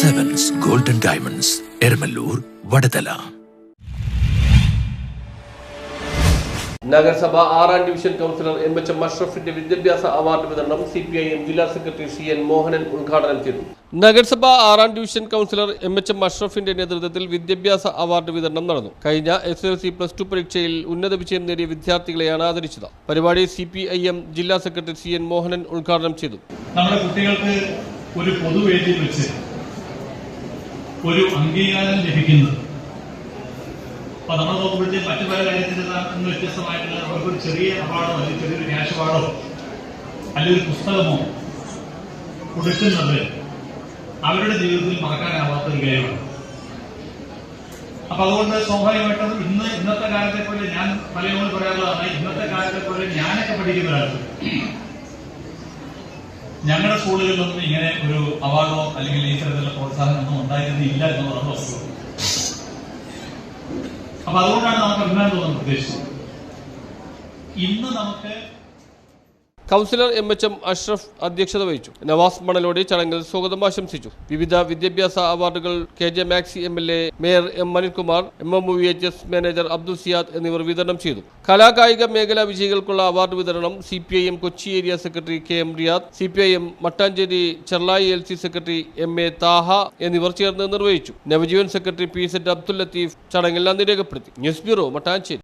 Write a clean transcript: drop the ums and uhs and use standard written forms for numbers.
Sevens Golden Diamonds, Ermalur, Vadadala. നഗരസഭ 6ാം division councillor എം.എച്ച്. അഷ്റഫിന്റെ വിദ്യാഭ്യാസ award വിതരണം CPIM ജില്ലാ സെക്രട്ടറി CN മോഹനൻ ഉദ്ഘാടനം ചെയ്തു. നഗരസഭ 6ാം ഡിവിഷൻ കൗൺസിലർ എം.എച്ച്. അഷ്റഫിന്റെ നേതൃത്വത്തിൽ വിദ്യാഭ്യാസ അവാർഡ് വിതരണം നടന്നു. കഴിഞ്ഞ SSLC+2 പരീക്ഷയിൽ ഉന്നത വിജയം നേടിയ വിദ്യാർത്ഥികളെയാണ് ആദരിച്ചത്. പരിപാടി CPIM ജില്ലാ സെക്രട്ടറി CN മോഹനൻ ഉദ്ഘാടനം ചെയ്തു. നമ്മുടെ കുട്ടികൾക്ക് ഒരു പൊതുവേദിയിൽ വെച്ച് ഒരു അംഗീകാരം ലഭിക്കുന്നത് അപ്പൊ നമ്മൾ നോക്കുമ്പോഴത്തേക്ക് മറ്റു പല കാര്യത്തിൽ നിന്ന് വ്യത്യസ്തമായിട്ടുള്ള അവർക്കൊരു ചെറിയ അവാർഡോ അല്ലെങ്കിൽ ചെറിയൊരു ക്യാഷ് അവാർഡോ അല്ലെങ്കിൽ ഒരു പുസ്തകമോ കൊടുക്കുന്നത് അവരുടെ ജീവിതത്തിൽ മറക്കാനാവാത്ത ഒരു കാര്യമാണ്. അപ്പൊ അതുകൊണ്ട് സ്വാഭാവികമായിട്ടും ഇന്നത്തെ കാലത്തെ പോലെ ഞാൻ പലരോട് പറയാനുള്ളതാണ്, ഇന്നത്തെ കാലത്തെ പോലെ ഞാനൊക്കെ പഠിക്കുന്ന കാലത്ത് ഞങ്ങളുടെ സ്കൂളുകളിലൊന്നും ഇങ്ങനെ ഒരു അവാർഡോ അല്ലെങ്കിൽ ഈ തരത്തിലുള്ള പ്രോത്സാഹനമൊന്നും ഉണ്ടായിരുന്നില്ല എന്നുള്ളതാണ് വസ്തുത. അപ്പൊ അതുകൊണ്ടാണ് നമുക്ക് അഭിമാനം തോന്നുന്നത്. ഉദ്ദേശിച്ചത് ഇന്ന് നമുക്ക് കൗൺസിലർ എം.എച്ച്. അഷ്റഫ് അധ്യക്ഷത വഹിച്ചു. നവാസ് മണലോടി ചടങ്ങിൽ സ്വാഗതം ആശംസിച്ചു. വിവിധ വിദ്യാഭ്യാസ അവാർഡുകൾ KJ Maxi MLA, mayor M. Anilkumar, MMVHS manager Abdul Siyad എന്നിവർ വിതരണം ചെയ്തു. കലാകായിക മേഖലാ വിജയികൾക്കുള്ള അവാർഡ് വിതരണം CPIM Kochi area secretary KM Riyad, CPIM Mattancherry Cherlai LC secretary MA Thaha എന്നിവർ ചേർന്ന് നിർവഹിച്ചു. നവജീവൻ സെക്രട്ടറി PZ അബ്ദുൽ ലത്തീഫ് ചടങ്ങിൽ നന്ദി രേഖപ്പെടുത്തി. News bureau, Mattancherry.